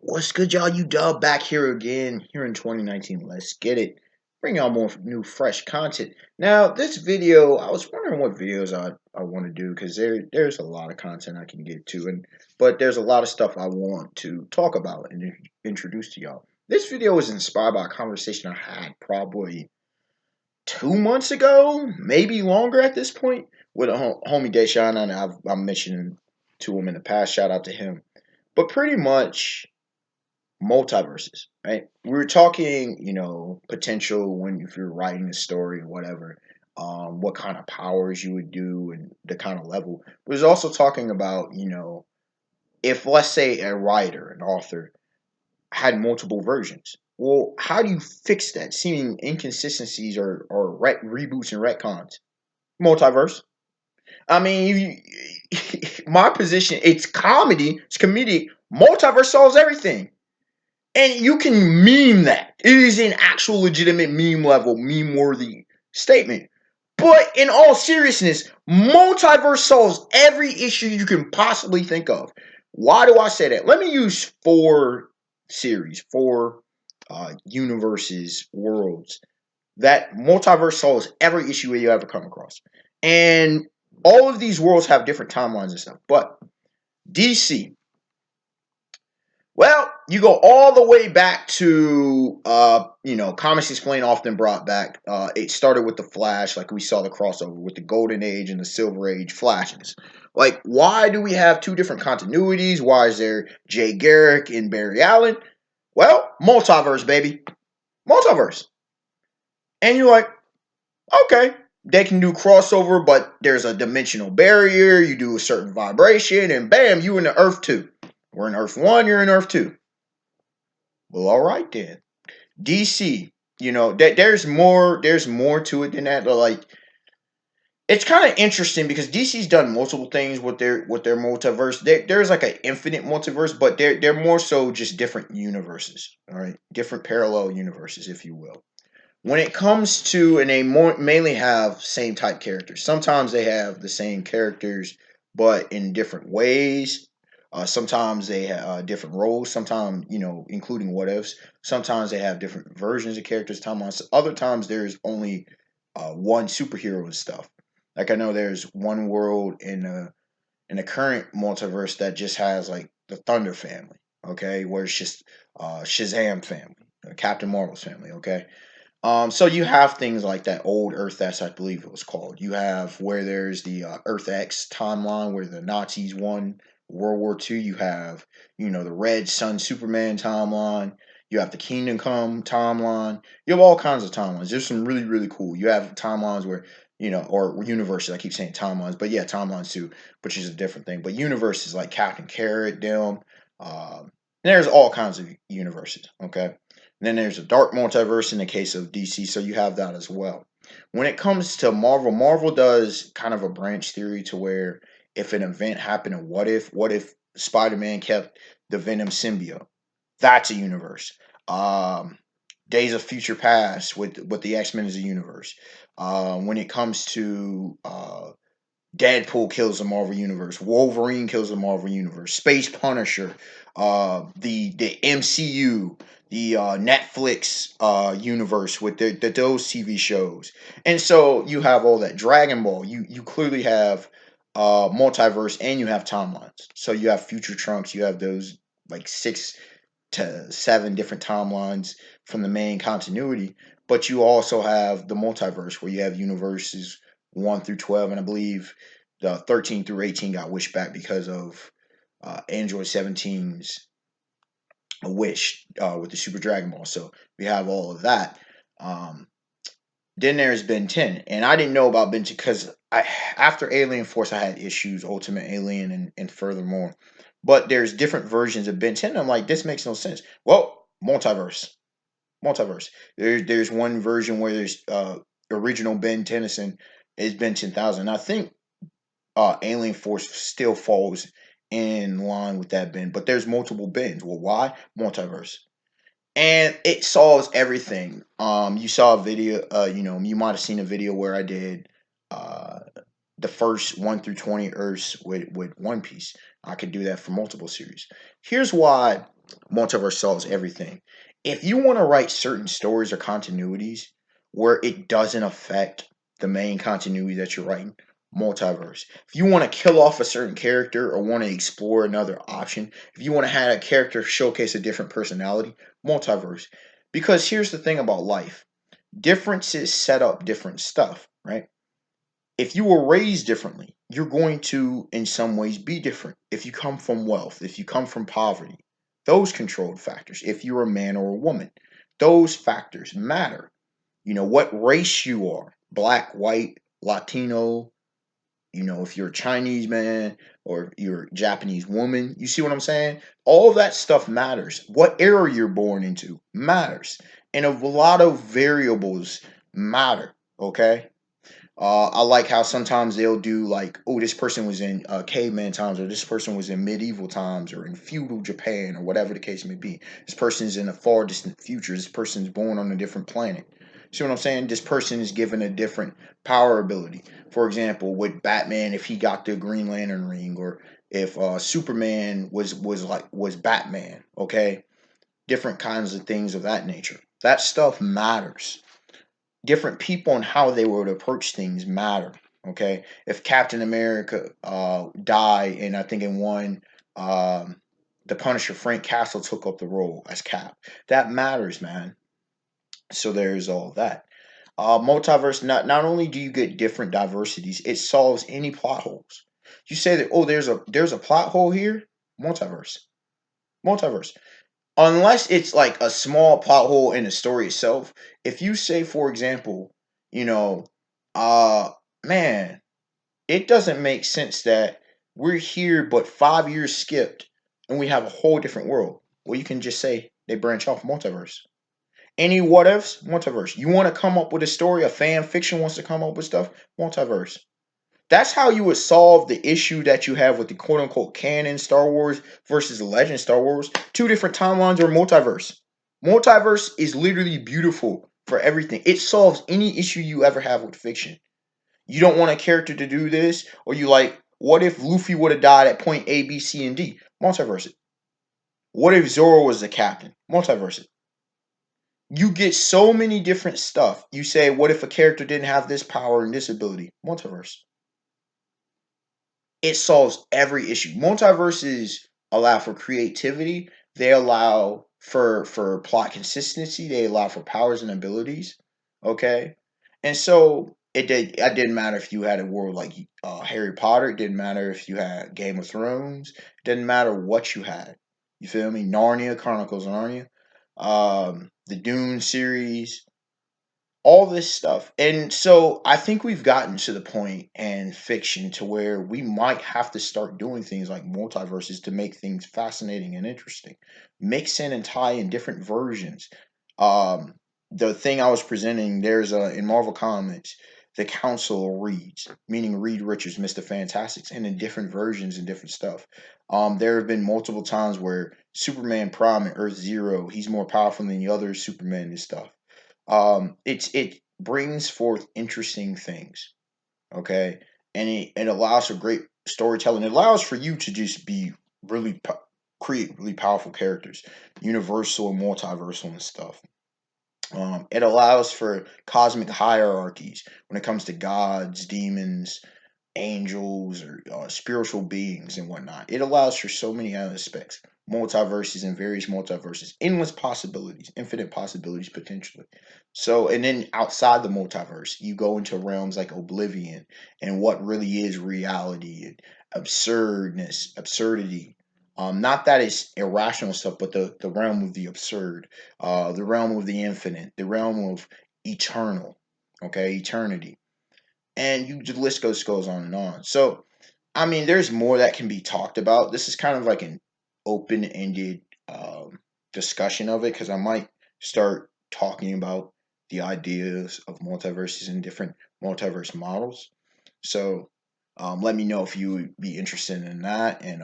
What's good, y'all? You Dub back here again, here in 2019. Let's get it. Bring y'all more new, fresh content. Now, this video, I was wondering what videos I want to do because there's a lot of content I can get to, but there's a lot of stuff I want to talk about and introduce to y'all. This video was inspired by a conversation I had probably 2 months ago, maybe longer at this point, with a homie Deshaun, and I'm mentioning to him in the past. Shout out to him. But pretty much multiverses, right? We were talking, potential when if you're writing a story or whatever, what kind of powers you would do and the kind of level. We was also talking about, if let's say a writer, an author, had multiple versions. Well, how do you fix that? Seeming inconsistencies or reboots and retcons. Multiverse. I mean, my position, it's comedy, it's comedic. Multiverse solves everything. And you can meme that. It is an actual legitimate meme level, meme worthy statement. But in all seriousness, multiverse solves every issue you can possibly think of. Why do I say that? Let me use four universes, worlds that multiverse solves every issue you ever come across. And all of these worlds have different timelines and stuff. But DC, well, you go all the way back to, Comics Explained often brought back. It started with the Flash, like we saw the crossover with the Golden Age and the Silver Age Flashes. Like, why do we have two different continuities? Why is there Jay Garrick and Barry Allen? Well, multiverse, baby. Multiverse. And you're like, okay, they can do crossover, but there's a dimensional barrier. You do a certain vibration, and bam, you in the Earth 2. We're in Earth 1, you're in Earth 2. Well, all right then. DC, there's more to it than that. But like, it's kind of interesting because DC's done multiple things with their multiverse. There's like an infinite multiverse, but they're more so just different universes. All right, different parallel universes, if you will. When it comes to, and they mainly have same type characters. Sometimes they have the same characters, but in different ways. Sometimes they have different roles. Sometimes, including what ifs. Sometimes they have different versions of characters. Other times there's only one superhero and stuff. Like I know there's one world in the current multiverse that just has like the Thunder family. Okay, where it's just Shazam family, Captain Marvel's family. Okay, so you have things like that old Earth X, I believe it was called. You have where there's the Earth X timeline where the Nazis won World War II. You have, the Red Sun Superman timeline. You have the Kingdom Come timeline. You have all kinds of timelines. There's some really, really cool. You have timelines where, or universes. I keep saying timelines, but yeah, timelines too, which is a different thing. But universes like Captain Carrot, them. There's all kinds of universes, okay? And then there's a dark multiverse in the case of DC, so you have that as well. When it comes to Marvel, Marvel does kind of a branch theory to where if an event happened, what if Spider-Man kept the Venom symbiote? That's a universe. Days of Future Past with the X-Men is a universe. When it comes to Deadpool kills the Marvel Universe. Wolverine kills the Marvel Universe. Space Punisher. The MCU. The Netflix universe with those TV shows. And so you have all that. Dragon Ball. You clearly have multiverse and you have timelines. So you have Future Trunks. You have those like 6 to 7 different timelines from the main continuity. But you also have the multiverse where you have universes 1 through 12, and I believe the 13 through 18 got wished back because of Android 17's wish with the Super Dragon Ball. So we have all of that. Then there's Ben 10, and I didn't know about Ben 10 because after Alien Force I had issues, Ultimate Alien, and furthermore. But there's different versions of Ben 10. I'm like, this makes no sense. Well, multiverse. There's one version where there's original Ben Tennyson is Ben 10,000. I think Alien Force still falls in line with that Ben, but there's multiple Bens. Well, why? Multiverse. And it solves everything. You saw a video, you might have seen a video where I did uh the first 1 through 20 Earths with One Piece. I could do that for multiple series. Here's why Multiverse solves everything. If you want to write certain stories or continuities where it doesn't affect the main continuity that you're writing, multiverse. If you want to kill off a certain character or want to explore another option, if you want to have a character showcase a different personality, multiverse. Because here's the thing about life, differences set up different stuff, right? If you were raised differently, you're going to, in some ways, be different. If you come from wealth, if you come from poverty, those controlled factors. If you're a man or a woman, those factors matter. You know, what race you are, black, white, Latino, if you're a Chinese man or you're a Japanese woman, you see what I'm saying? All of that stuff matters. What era you're born into matters. And a lot of variables matter, okay? I like how sometimes they'll do like, oh, this person was in caveman times, or this person was in medieval times, or in feudal Japan, or whatever the case may be. This person's in a far distant future. This person's born on a different planet. See what I'm saying? This person is given a different power ability. For example, with Batman, if he got the Green Lantern ring, or if Superman was Batman, okay, different kinds of things of that nature. That stuff matters. Different people and how they would approach things matter. Okay, if Captain America died, and I think in one, the Punisher Frank Castle took up the role as Cap. That matters, man. So there's all that. Multiverse. Not only do you get different diversities, it solves any plot holes. You say that, oh, there's a plot hole here. Multiverse. Multiverse, unless it's like a small plot hole in the story itself. If you say, for example, you know, uh, man, it doesn't make sense that we're here, but 5 years skipped, and we have a whole different world. Well, you can just say they branch off multiverse. Any what ifs, multiverse. You want to come up with a story, a fan fiction wants to come up with stuff, multiverse. That's how you would solve the issue that you have with the quote unquote canon Star Wars versus the legend Star Wars. Two different timelines or multiverse. Multiverse is literally beautiful for everything. It solves any issue you ever have with fiction. You don't want a character to do this, or you like, what if Luffy would have died at point A, B, C, and D? Multiverse it. What if Zoro was the captain? Multiverse it. You get so many different stuff. You say, what if a character didn't have this power and this ability? Multiverse. It solves every issue. Multiverses allow for creativity. They allow for plot consistency. They allow for powers and abilities. Okay, and so it didn't matter if you had a world like Harry Potter. It didn't matter if you had Game of Thrones. It didn't matter what you had. You feel me? Narnia, Chronicles of Narnia, the Dune series, all this stuff. And so I think we've gotten to the point in fiction to where we might have to start doing things like multiverses to make things fascinating and interesting. Mix in and tie in different versions. Um, the thing I was presenting, there's in Marvel Comics, the Council reads, meaning Reed Richards, Mr. Fantastics, and in different versions and different stuff. There have been multiple times where Superman Prime and Earth Zero, he's more powerful than the other Superman and stuff. It brings forth interesting things, okay, and it allows for great storytelling. It allows for you to just be really create really powerful characters, universal and multiversal and stuff. It allows for cosmic hierarchies when it comes to gods, demons, angels, or spiritual beings and whatnot. It allows for so many aspects, multiverses and various multiverses, endless possibilities, infinite possibilities potentially. So, and then outside the multiverse, you go into realms like oblivion and what really is reality and absurdity. Not that it's irrational stuff, but the realm of the absurd, the realm of the infinite, the realm of eternal, okay, eternity, and the list goes on and on. So, I mean, there's more that can be talked about. This is kind of like an open-ended discussion of it because I might start talking about the ideas of multiverses and different multiverse models. So, let me know if you would be interested in that, and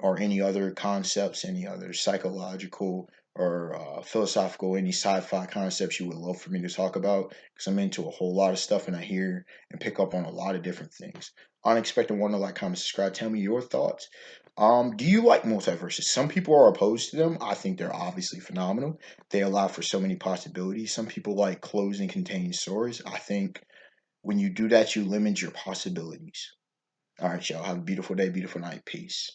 or any other concepts, any other psychological or philosophical, any sci-fi concepts you would love for me to talk about, because I'm into a whole lot of stuff and I hear and pick up on a lot of different things. Unexpected Wonder, like, comment, subscribe. Tell me your thoughts. Do you like multiverses? Some people are opposed to them. I think they're obviously phenomenal. They allow for so many possibilities. Some people like closed and contained stories. I think when you do that, you limit your possibilities. All right, y'all. Have a beautiful day, beautiful night. Peace.